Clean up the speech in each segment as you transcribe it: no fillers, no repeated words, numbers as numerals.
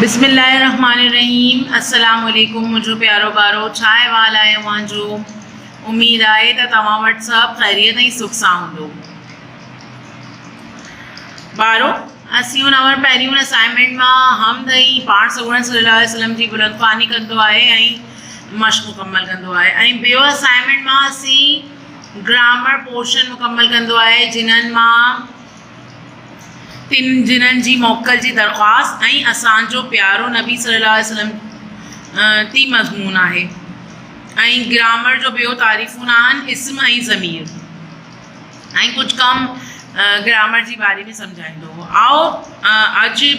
बिस्मिल्लाहिर्रहमानिर्रहीम। अस्सलाम वालेकुम मुझो प्यारो बारो छाए वाला है वहाँ जो उम्मीद आहे त तव्हां वटि सभु ख़ैरियत ऐं सुख सां हूंदो। बारो असीं हुन वटि पहिरियों असाइनमेंट मां हमद ऐं पाण सॻुणनि सल्लल्लाहु अलैहि वसल्लम जी बुलंदख़्वानी कंदो आहे ऐं मश्क़ मुकमल कंदो आहे। ऐं ॿियो असाइनमेंट मां असीं ग्रामर पोर्शन मुकमल कंदो आहे जिन्हनि मां जिन्हनि जी मोकल जी दरख़्वास्त ऐं असांजो प्यारो नबी सल्लल्लाहु अलैहि वसल्लम ती मज़मून आहे। ऐं ग्रामर जो ॿियो तारीफ़ूं आहिनि इस्म ऐं ज़मीर ऐं कुझु कम ग्रामर जी बारे में सम्झाईंदो। आओ अॼु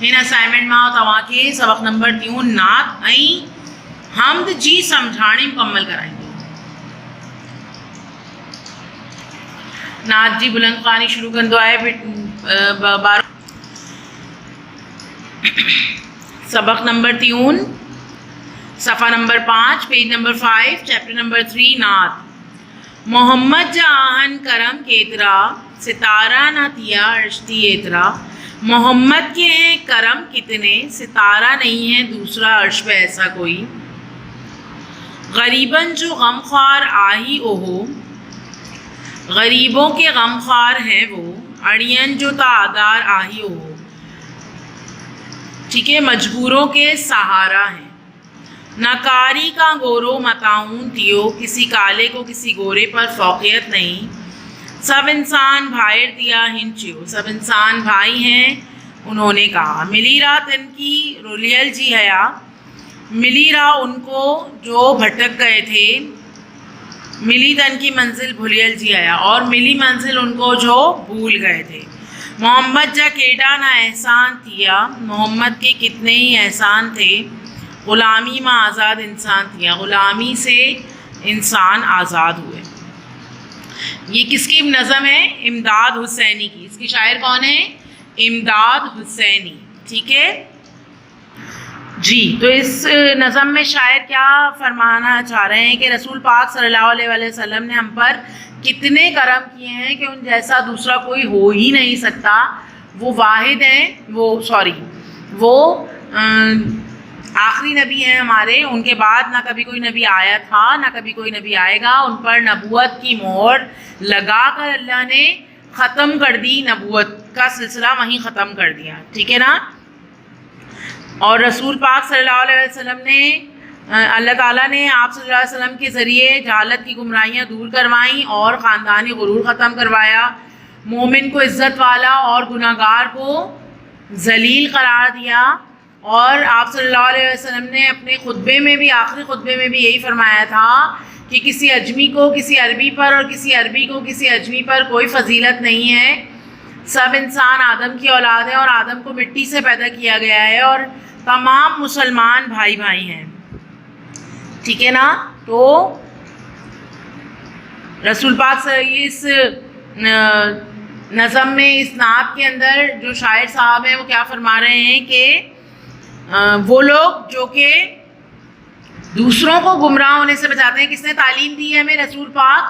हिन असाइनमेंट मां तव्हांखे सबक़ नंबर 3 नात ऐं हमद जी सम्झाणी मुकमल कराईंदो। नात जी बुलंदख़्वानी शुरू कंदो आहे सबक नंबर 3 सफ़ा number 5 page number 5 chapter number 3 नात। मोहम्मद जा आहिनि करम केतिरा सितारा न थिया अर्शती एतरा। मोहम्मद के हैं करम कितने सितारा नहीं है दूसरा अर्श पे ऐसा कोई। गरीबन जो गमख्वार आही ओहो गरीबों के गमख्वार हैं वो अड़ियन जो तादार आही हो। ठीक है, मजबूरों के सहारा हैं। नकारी का गोरो मताऊन थियो किसी काले को किसी गोरे पर फौकियत नहीं। सब इंसान भाइर दिया हिंचो सब इंसान भाई हैं उन्होंने कहा। मिली रात इनकी रुलियल जी हया मिली रहा उनको जो भटक गए थे। मिली तन की मंजिल भुलियल जी आया और मिली मंजिल उनको जो भूल गए थे। मोहम्मद जा केडा ना एहसान थिया मोहम्मद के कितने ही एहसान थे। ग़ुलामी में आज़ाद इंसान थिया ग़ुलामी से इंसान आज़ाद हुए। ये किसकी नज़म है? इमदाद हुसैनी की। इसकी शायर कौन है? इमदाद हुसैनी। ठीक है जी। तो इस नज़म में शायर क्या फरमाना चाह रहे हैं कि रसूल पाक सल्लल्लाहु अलैहि वसल्लम ने हम पर कितने करम किए हैं कि उन जैसा दूसरा कोई हो ही नहीं सकता। वो वाहिद हैं, वो आखिरी नबी हैं हमारे। उनके बाद ना कभी कोई नबी आया था ना कभी कोई नबी आएगा। उन पर नबूवत की मोहर लगा कर अल्लाह ने ख़त्म कर दी, नबूवत का सिलसिला वहीं ख़त्म कर दिया। ठीक है ना। और रसूल पाक सल्लल्लाहु अलैहि वसल्लम ने अल्लाह ताला ने आप सल्लल्लाहु अलैहि वसल्लम के ज़रिए जहालत की गुमराहियाँ दूर करवाईं और ख़ानदानी गुरूर ख़त्म करवाया। मोमिन को इज़्ज़त वाला और गुनाहगार को जलील करार दिया। और आप सल्लल्लाहु अलैहि वसल्लम ने अपने खुतबे में भी आखिरी खुतबे में भी यही फरमाया था कि किसी अजमी को किसी अरबी पर और किसी अरबी को किसी अजमी पर कोई फजीलत नहीं है। सब इंसान आदम की औलाद है और आदम को मिट्टी से पैदा किया गया है और तमाम मुसलमान भाई भाई हैं। ठीक है ना। तो रसूल पाक से इस नज़म में इस नात के अंदर जो शायर साहब हैं वो क्या फरमा रहे हैं कि वो लोग जो कि दूसरों को गुमराह होने से बचाते हैं। किसने तालीम दी है हमें? रसूल पाक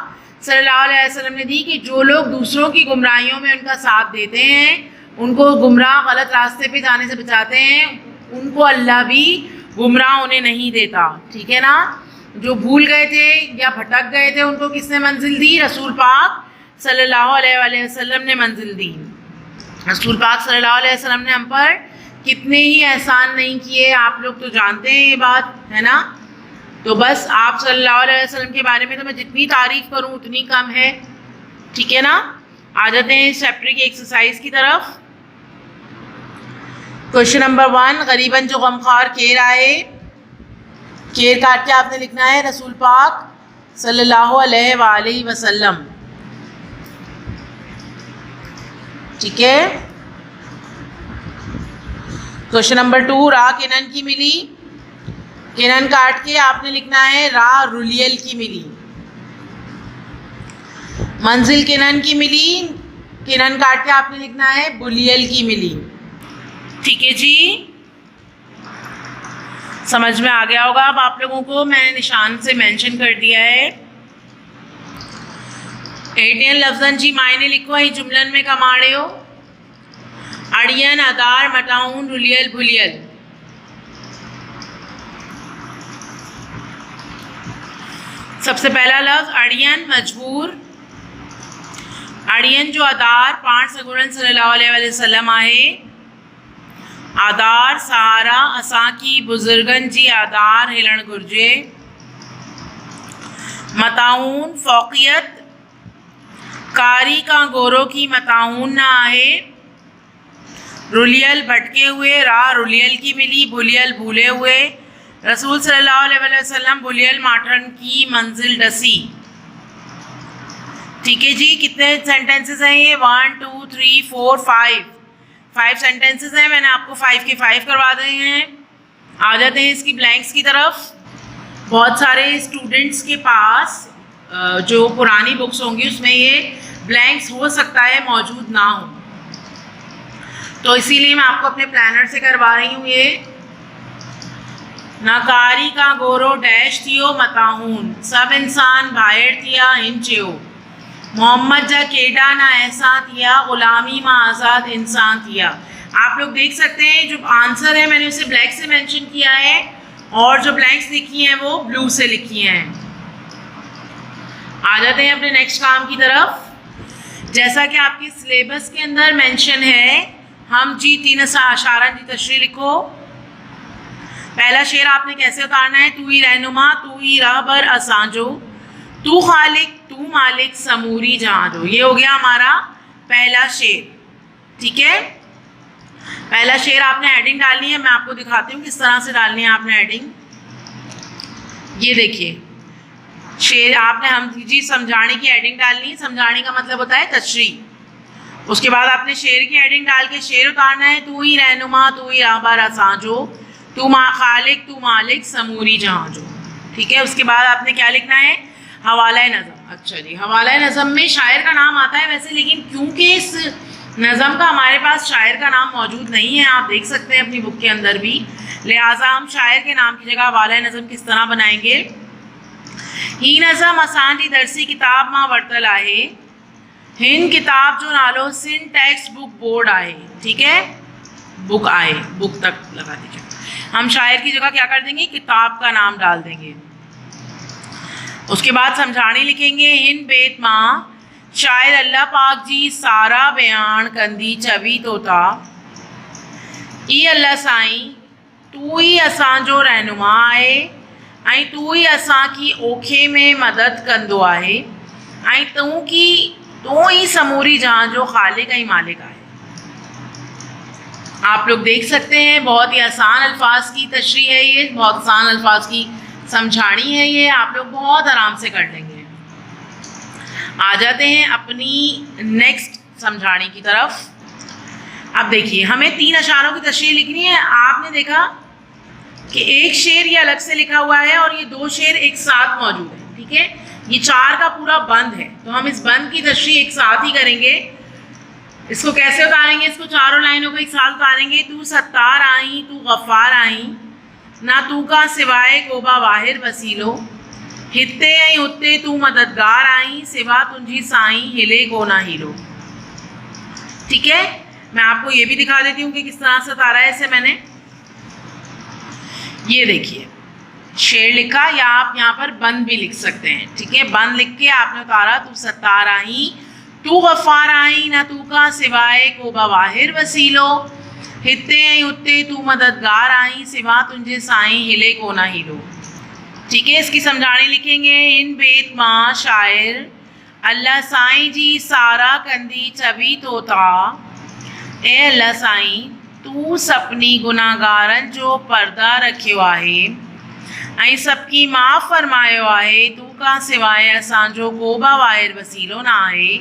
सल्लल्लाहु अलैहि वसल्लम ने दी कि जो लोग दूसरों की गुमराहियों में उनका साथ देते हैं, उनको गुमराह गलत रास्ते पे जाने से बचाते हैं, उनको अल्लाह भी गुमराह होने नहीं देता। ठीक है ना। जो भूल गए थे या भटक गए थे उनको किसने मंजिल दी? रसूल पाक सल्लल्लाहु अलैहि वसल्लम ने मंजिल दी। रसूल पाक सल्लल्लाहु अलैहि वसल्लम ने हम पर कितने ही एहसान नहीं किए, आप लोग तो जानते हैं ये बात, है ना। तो बस आप सल्लल्लाहु अलैहि वसल्लम के बारे में तो मैं जितनी तारीफ़ करूँ उतनी कम है। ठीक है ना। आ जाते हैं इस चैप्टर की एक्सरसाइज की तरफ। क्वेश्चन नंबर 1 गरीबन जो गमख्वार केर आए। केर काट के आपने लिखना है रसूल पाक सल्लल्लाहु अलैहि वसल्लम। ठीक है। क्वेश्चन नंबर 2 रा किनन की मिली। किनन काट के आपने लिखना है रा रुलियल की मिली। मंजिल किनन की मिली। किनन काट के आपने लिखना है बुलियल की मिली। ठीक है जी, समझ में आ गया होगा अब आप लोगों को। मैंने निशान से मेंशन कर दिया है। 18 लफ्ज़न जी मायने लिखो ही जुमलन में कमाड़े हो। अड़ियन अदार मटाऊन रुलियल भुलियल। सबसे पहला लफ्ज़ अड़ियन मजबूर। अड़ियन जो आधार पाण सगुणन सल्लल्लाहु अलैहि वसल्लम आहे। आधार सहारा असांकी बुज़ुर्गनि जी आधार हिलण घुरिजे। मताऊन फ़ौक़ियत कारी का गोरो की मताऊन न आहे। रुलियल भटके हुए राह रुलियल की मिली, भुलियल भूले हुए रसूल सल्लल्लाहु अलैहि वसल्लम भुलियल माठन की मंजिल डसी। ठीक है जी, कितने सेंटेंसेस हैं ये? 1 2 3 4 5 सेंटेंसेस हैं। मैंने आपको 5 के 5 करवा दिए हैं। आ जाते हैं इसकी ब्लैंक्स की तरफ। बहुत सारे स्टूडेंट्स के पास जो पुरानी बुक्स होंगी उसमें ये ब्लैंक्स हो सकता है मौजूद ना हो, तो इसीलिए मैं आपको अपने प्लानर से करवा रही हूँ। ये नकारी का गोरो डैश थियो मताहून, सब इंसान भायर थिया हिन चयो। मोहम्मद जा केडा ना ऐसा थिया, गुलामी मां आज़ाद इंसान थिया। आप लोग देख सकते हैं जो आंसर है मैंने उसे ब्लैक से मेंशन किया है और जो ब्लैंक्स लिखी हैं वो ब्लू से लिखी हैं। आ जाते हैं अपने नेक्स्ट काम की तरफ। जैसा कि आपके सिलेबस के अंदर मेंशन है, हम जी 3 अशारा जी तशरीह लिखो। पहला शेर आपने कैसे उतारना है? तू ही रहनुमा तू ही रहबर असांजो, तू खालिक तू मालिक समूरी जहाँ जो। ये हो गया हमारा पहला शेर। ठीक है, पहला शेर आपने हेडिंग डालनी है। मैं आपको दिखाती हूँ किस तरह से डालनी है आपने हेडिंग। ये देखिए शेर आपने हम जी समझाने की हेडिंग डालनी है। समझाने का मतलब होता है तशरीह। उसके बाद आपने शेर की हेडिंग डाल के शेर उतारना है। तू ही रहनुमा तू ही रहबर असांजो, तू खालिक तू मालिक समूरी जहाँ जो। ठीक है, उसके बाद आपने क्या लिखना है? हवाला नज़म। अच्छा जी, हवाला नज़म में शायर का नाम आता है वैसे, लेकिन क्योंकि इस नज़म का हमारे पास शायर का नाम मौजूद नहीं है, आप देख सकते हैं अपनी बुक के अंदर भी, लिहाजा हम शायर के नाम की जगह हवाला नज़म किस तरह बनाएंगे? ही नज़म असांजी दरसी किताब मां वरतल आहे, हिन किताब जो नालो सिंध टेक्स्ट बुक बोर्ड आहे। ठीक है, बुक आए, बुक तक लगा दीजिए। हम शायर की जगह क्या कर देंगे? किताब का नाम डाल देंगे। उसके बाद समझाने लिखेंगे। हिन बेत मां शायर अल्लाह पाक जी सारा बयान कंदी चवी तोता, ई अल्लाह साईं तू ही असांजो रहनुमा आहे ऐं तू ही असांकी ओखे में मदद कंदो आहे ऐं तू ही समूरी जहाँ जो खालिक ऐं मालिक आहे। आप लोग देख सकते हैं बहुत ही आसान अल्फाज की तशरीह है ये, बहुत आसान अल्फाज की समझानी है ये, आप लोग बहुत आराम से कर लेंगे। आ जाते हैं अपनी नेक्स्ट समझाने की तरफ। अब देखिए हमें 3 अशारों की तशरीह लिखनी है। आपने देखा कि एक शेर ये अलग से लिखा हुआ है और ये 2 शेर एक साथ मौजूद है। ठीक है, ये 4 का पूरा बंद है, तो हम इस बंद की तशरीह एक साथ ही करेंगे। इसको कैसे उतारेंगे? इसको चारों लाइनों को एक साथ उतारेंगे। तू सत्तार आई तू गफ़ार आई, ना तू का सिवाय कोबा वाहिर वसीलो, हिते ऐं हुते तू मददगार आई, सिवा तुंहिंजी साईं हिले को ना हीलो। ठीक है, मैं आपको ये भी दिखा देती हूँ कि किस तरह से उतारा है इसे मैंने। ये देखिए शेर लिखा, या आप यहाँ पर बंद भी लिख सकते हैं। ठीक है, बंद लिख के आपने उतारा। तू सत्तार आई तू गफ़ार आई, ना तू का सिवाय कोबा वाहिर वसीलो, हिते ऐं हुते तू मददगार आई, सिवा तुंहिंजे साईं हिले को ना हीलो। ठीक है, इसकी समझाने लिखेंगे। इन बेत मां शायर अल्लाह साईं जी सारा कंदी चवी तोता, ए अल्लाह साईं तू सपनी गुनाहगारन जो पर्दा रखियो आहे ऐं सबकी माफ़ फरमायो आहे, तू का सिवाय असांजो कोबा वाहिर वसीलो ना आहे,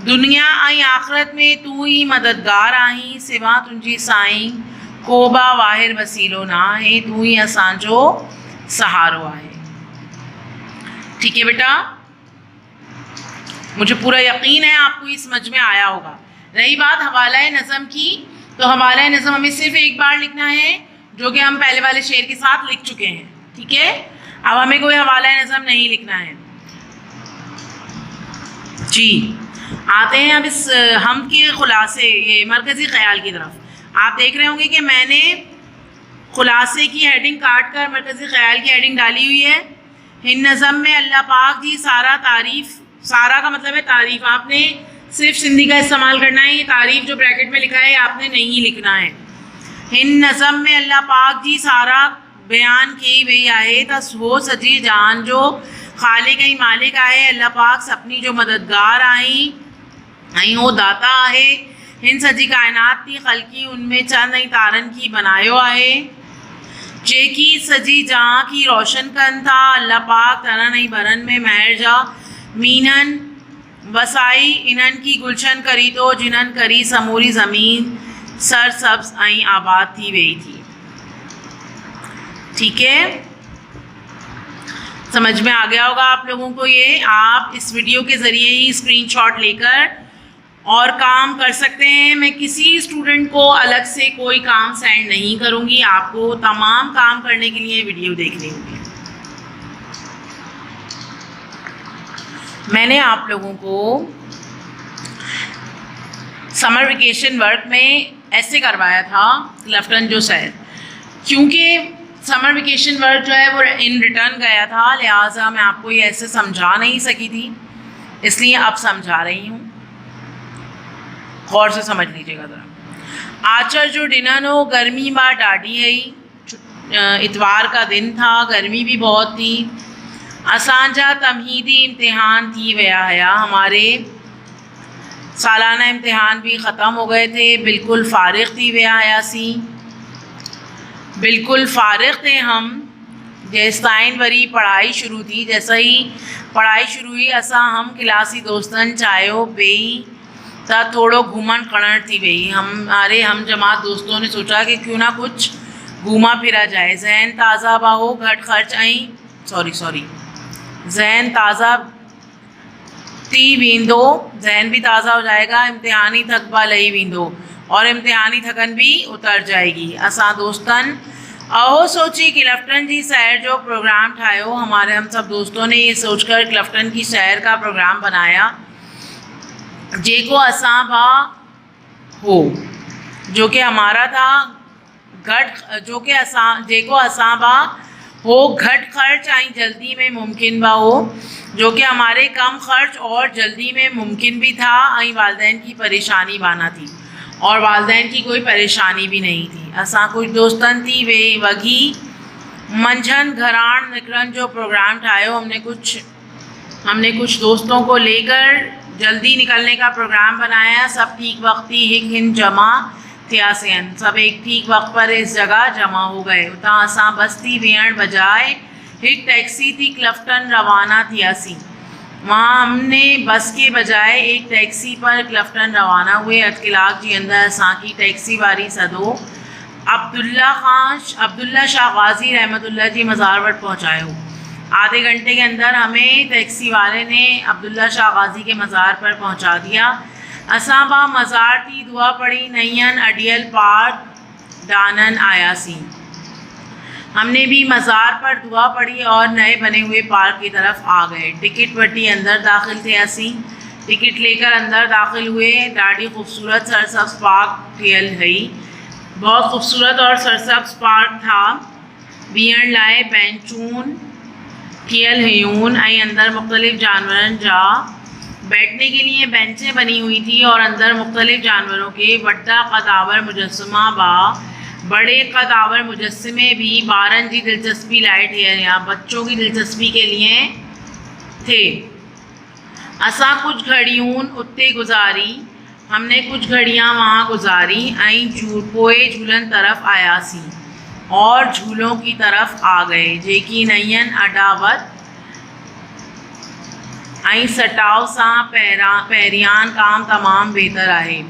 दुनिया ऐं आख़िरत में तू ही मददगार आहीं, सिवा तुंहिंजी साईं कोबा वाहिर वसीलो ना आहे, तू ही असांजो सहारो आहे। ठीक है बेटा, मुझे पूरा यकीन है आपको ये समझ में आया होगा। रही बात हवाला नज़म की, तो हवाला नज़म हमें सिर्फ एक बार लिखना है, जो कि हम पहले वाले शेर के साथ लिख चुके हैं। ठीक है, अब हमें कोई हवाला नज़म नहीं लिखना है जी। आते हैं अब इस हम के खुलासे, ये मरकज़ी ख़याल की तरफ। आप देख रहे होंगे कि मैंने खुलासे की हेडिंग काट कर मरकज़ी ख़याल की हेडिंग डाली हुई है। हिन नज़म में अल्लाह पाक जी सारा तारीफ़, सारा का मतलब है तारीफ़, आपने सिर्फ सिंधी का इस्तेमाल करना है। ये तारीफ़ जो ब्रैकेट में लिखा है आपने नहीं लिखना है। हिन नज़म में अल्लाह पाक जी सारा बयान की वही आहे त वो सॼी जान जो ख़ालिक ऐं मालिक आहे। अल्लाह पाक सभिनी जो मददगार आई ऐं हो दाता आहे। हिन सॼी काइनात थी ख़ल्क़ी उनमें चंद ऐं तारनि की बनायो आहे जेकी सॼी जहां की रोशन कनि था। अल्लाह पाक तरनि ऐं बरनि में महर जा मीननि वसाई इन्हनि की गुलशन करी थो जिन्हनि करी समूरी ज़मीन सरसब्ज़ ऐं आबाद थी वई थी। ठीक है, समझ में आ गया होगा आप लोगों को ये। आप इस वीडियो के ज़रिए ही स्क्रीनशॉट लेकर और काम कर सकते हैं। मैं किसी स्टूडेंट को अलग से कोई काम सेंड नहीं करूंगी, आपको तमाम काम करने के लिए वीडियो देखनी होगी। मैंने आप लोगों को समर वेकेशन वर्क में ऐसे करवाया था क्लफ्टन जो सर, क्योंकि समर वेकेशन वर्क जो है वो इन रिटर्न गया था, लिहाजा मैं आपको ये ऐसे समझा नहीं सकी थी, इसलिए अब समझा रही हूँ। गौर से समझ लीजिएगा ज़रा। आचर जो डिनर हो गर्मी बा डाढ़ी है, इतवार का दिन था, गर्मी भी बहुत थी। असांजा तमहीदी इम्तिहान थी वया हया, हमारे सालाना इम्तिहान भी ख़त्म हो गए थे। बिल्कुल फ़ारिग थी वया हयासी, बिल्कुल फ़ारिग थे हम। जेसिताईं वरी पढ़ाई शुरू थी, जैसा ही पढ़ाई शुरू हुई असां हम क्लासी दोस्तन चायो बेई तो थोड़ो घूमन करण थी वही। हम जमात दोस्तों ने सोचा कि क्यों ना कुछ घूमा फिरा जाए, जहन ताज़ा बा हो, घट खर्च सॉरी जहन ताज़ा थी वींदो, जहन भी ताज़ा हो जाएगा, इम्तिहानी थकबा लही वींदो और इम्तिहानी थकन भी उतर जाएगी। असां दोस्तन अहो सोची क्लफ्टन जी सैर जो प्रोग्राम ठायो। हम सब दोस्तों ने ये सोचकर क्लफ्टन की सैर का प्रोग्राम बनाया जेको असां बा हो, जो कि हमारा था घट, जो कि जेको असां बा हो घट खर्च ऐं जल्दी में मुमकिन बा हो, जो कि हमारे कम खर्च और जल्दी में मुमकिन भी था ऐं वालदैन की परेशानी बाना थी और वालदैन की कोई परेशानी भी नहीं थी। असां कुछ दोस्तन थी वे वगी मंझन घरान निकरण जो प्रोग्राम ठायो। हमने कुछ दोस्तों को लेकर जल्दी निकलने का प्रोग्राम बनाया। सब ठीक वक्त ही हिक हिन जमा थियासीन, सब एक ठीक वक्त पर इस जगह जमा हो गए। उतां असां बस्ती वेहण बजाय हिक टैक्सी थी क्लफ्टन रवाना थियासी। वहाँ हमने बस के बजाय एक टैक्सी पर क्लफ्टन रवाना हुए। अध कलाक जे अंदर असां की टैक्सी वारी सदो अब्दुल्ला शाह गाज़ी रहमतुल्लाह जी मज़ार वटि पहुँचायो। आधे घंटे के अंदर हमें टैक्सी वाले ने अब्दुल्ला शाह गाज़ी के मज़ार पर पहुंचा दिया। असां बा मज़ार थी दुआ पढ़ी नयन अडियल पार्क डानन आयासी। हमने भी मज़ार पर दुआ पढ़ी और नए बने हुए पार्क की तरफ आ गए। टिकट वटी अंदर दाखिल थे असी, टिकट लेकर अंदर दाखिल हुए। ॾाढी ख़ूबसूरत सरसब्ज़ पार्क थियल हुई, बहुत ख़ूबसूरत और सरसब्ज़ पार्क था। बीहण लाइ बेंचून थियल हुयूं ऐं अंदर मुख्तलिफ़ जानवरनि जा बैठने के लिए बेंचें बनी हुई थी और अंदर मुख्तलिफ़ जानवरों के वड्डा कदावर मुजस्समा बा। बड़े कदावर मुजस्समे भी ॿारनि जी दिलचस्पी लाइ ठहियल या बच्चों की दिलचस्पी के लिए थे। असां कुछ घड़ियूं उते गुजारी, हमने कुछ घड़ियाँ वहाँ गुजारी ऐं पोए झूलन तरफ आयासी और झूलों की तरफ आ गए जेकी नयन अडावत ऐं सटाव सां पहिरियान काम तमाम बेहतर आहे,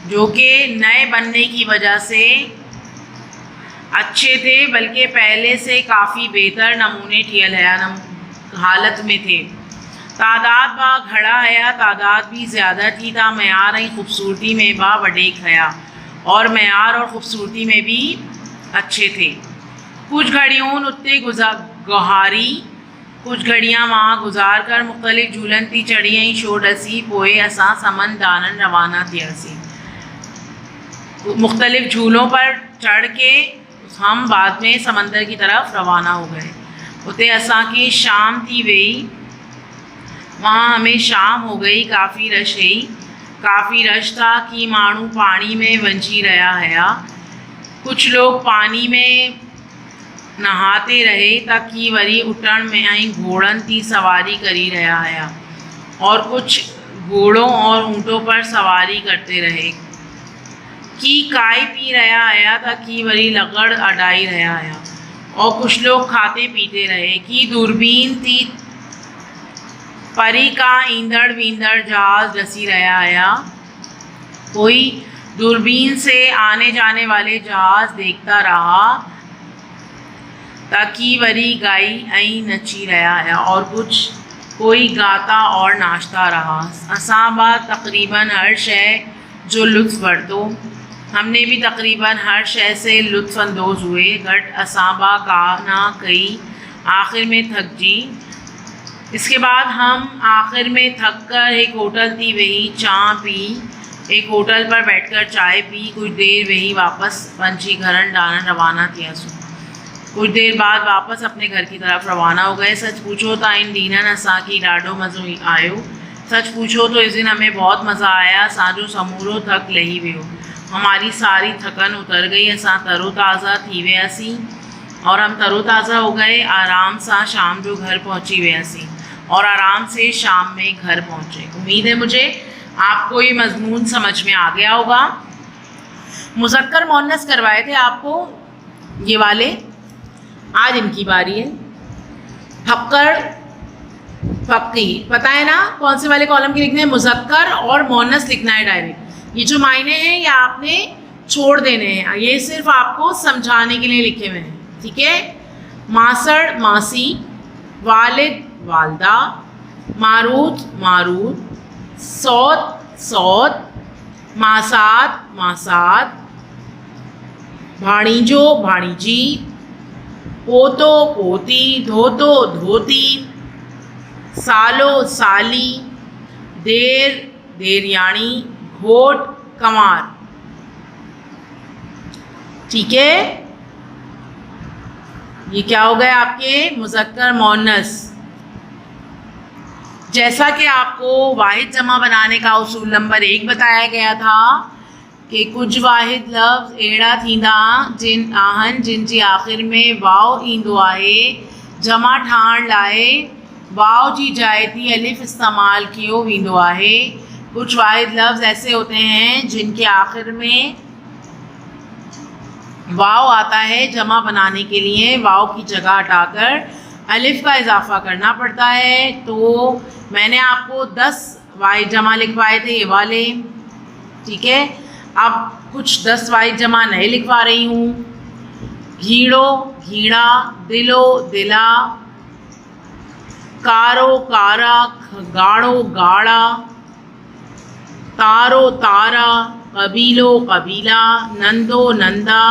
जो कि नए बनने की वजह से अच्छे थे, बल्कि पहले से काफ़ी बेहतर नमूने ठियल है हालत में थे। तादाद बा घड़ा हया, तादाद भी ज़्यादा थी था। मयार ऐं ख़ूबसूरती में बा वडेक हया और मयार और ख़ूबसूरती में भी अच्छे थे। कुछ घड़ियों उत्ते गुहारी, कुछ घड़ियाँ वहाँ गुजार कर मुख्तलिफ़ झूलन थी चढ़ी ऐं शो डसी। पोए असां समन दानन रवाना थियासी। मुख्तलिफ़ झूलों पर चढ़ के हम बाद में समंदर की तरफ रवाना हो गए। उते असांखे शाम थी वई, वहाँ हमें शाम हो गई, काफ़ी रश हुई, काफ़ी रश था कि माण्हू पाणी में वंजी रहा हुया। कुछ लोग पानी में नहाते रहे ताकि वरी उठण में ऐं घोड़नि थी सवारी करी रहा हुया, और कुछ घोड़ों और ऊँटों पर सवारी करते रहे कि काई पी रहा हुया ताकि वरी लगड़ अडाई रहा हुया, और कुछ लोग खाते पीते रहे कि दूरबीन थी परी का ईंदड़ वींदड़ जहाज ॾसी रहा हुया। कोई दूरबीन से आने जाने वाले जहाज देखता रहा ताकि वरी गाई ऐं नची रहा हुया, और कुछ कोई गाता और नाचता रहा। असां बा तक़रीबन हर शइ जो लुत्फ़ वरितो, हमने भी तकरीबन हर शय से लुत्फ़अंदोज़ हुए। घट असां बा गाना कई, आखिर में थक जी। इसके बाद हम आखिर में थक कर एक होटल थी वही, चाय पी, एक होटल पर बैठकर चाय पी, कुछ देर वही वापस पंछी घरन डालन रवाना थियासीं। कुछ देर बाद वापस अपने घर की तरफ रवाना हो गए। सच पूछो तो इन ॾींहंनि असांखे ॾाढो मज़ो आयो। सच पूछो तो इस दिन हमें बहुत मज़ा आया। असांजो समूरो थक लही वियो, हमारी सारी थकन उतर गई, असां तरोताज़ा थी वियासीं, और हम तरोताज़ा हो गए। आराम सां शाम जो घर पहुंची वियासीं और आराम से शाम में घर पहुँचे। उम्मीद है मुझे आपको ये मजमून समझ में आ गया होगा। मुज़क्कर मुअन्नस करवाए थे आपको ये वाले, आज इनकी बारी है। फक्कर फक्की, पता है ना कौन से वाले कॉलम के लिखने हैं? मुज़क्कर और मुअन्नस लिखना है डायरेक्ट। ये जो मायने हैं ये आपने छोड़ देने हैं, ये सिर्फ आपको समझाने के लिए लिखे हुए हैं, ठीक है। मासड़ मासी, वालिद वालदा, मारूद मारूद, सौत सौत, मासात मासात, भाणीजो भाणीजी, पोतो पोती, धोतो धोती, सालो साली, देर देरयाणी, घोट कंवार, ठीक है। ये क्या हो गए आपके मुज़क्कर मुअन्नस। जैसा कि आपको वाहिद जमा बनाने का उसूल नंबर 1 बताया गया था कि कुछ वाहिद लफ्ज़ अहिड़ा थींदा जिन आहिनि जिन जी आख़िर में वाव ईंदो आहे। जमा ठाहिण लाइ वाव जी जाइ ते अलिफ इस्तेमाल कियो वेंदो आहे। कुछ वाहिद लफ्ज़ ऐसे होते हैं जिनके आखिर में वाव आता है, जमा बनाने के लिए वाव की जगह हटाकर अलिफ का इजाफा करना पड़ता है। तो मैंने आपको 10 वाहिद जमा लिखवाए थे ये वाले, ठीक है। अब कुछ 10 वाहिद जमा नए लिखवा रही हूँ। घीड़ो घीड़ा, दिलो दिला, कारो कारा, गाढ़ो गाढ़ा, तारो तारा, कबीलो कबीला, नंदो नंदा,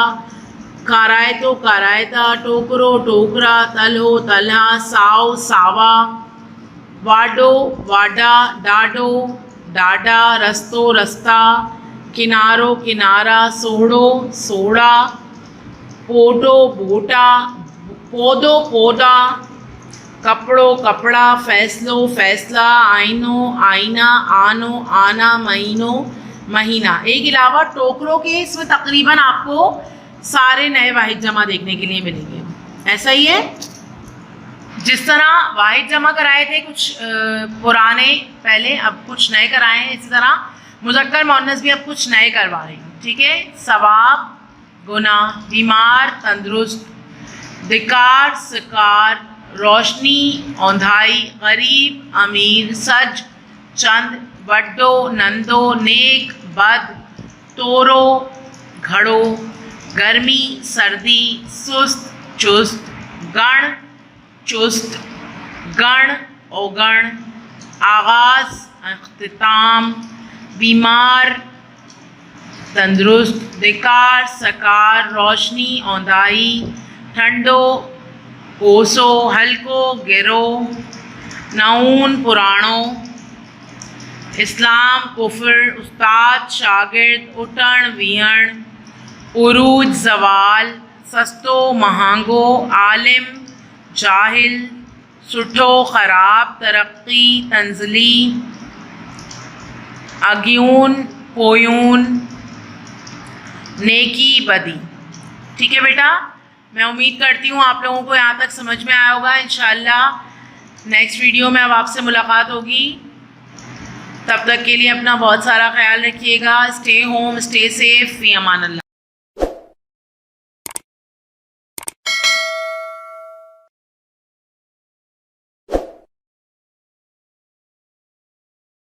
कारायतो कारायता, टोकरो टोकरा, तलहो तलहा, साओ सावा, वाडो वाडा, डाडो डाडा, रस्तो रस्ता, किनारो किनारा, सोड़ो सोड़ा, पोडो बोटा, पौधो पौधा, कपड़ो कपड़ा, फैसलो फैसला, आईनो आईना, आनो आना, महीनो महीना। एक अलावा टोकरों के इसमें तकरीबन आपको सारे नए वाहिद जमा देखने के लिए मिलेंगे। ऐसा ही है, जिस तरह वाहिद जमा कराए थे कुछ पुराने पहले, अब कुछ नए कराए हैं, इसी तरह मुज़क्कर मुअन्नस भी अब कुछ नए करवा रही हूँ, ठीक है। सवाब गुनाह, बीमार तंदुरुस्त, धिकार शिकार, रोशनी औंधाई, गरीब अमीर, सज चंद, वड्डो नंदो, नेक बद, तोरो घड़ो, गर्मी सर्दी, सुस्त चुस्त, गण चुस्त, गण औगण, आगाज़ अख्तिताम, बीमार तंदुरुस्त, धिकार सकार, रोशनी औंधाई, ठंडो कोसो, हल्को गिरो, नऊन पुराणो, इस्लाम कुफ्र, उस्ताद शागिर्द, उठण विहण, उरूज ज़वाल, सस्तो महांगो, आलिम जाहिल, सुठो, ख़राब, तरक्की, तंज़ली, अग्यून, पोयून, नेकी, बदी। ठीक है बेटा, मैं उम्मीद करती हूँ आप लोगों को यहाँ तक समझ में आया होगा। इंशाल्लाह नेक्स्ट वीडियो में अब आपसे मुलाकात होगी। तब तक के लिए अपना बहुत सारा ख्याल रखिएगा। स्टे होम, स्टे सेफ, फ़ी अमान अल्लाह।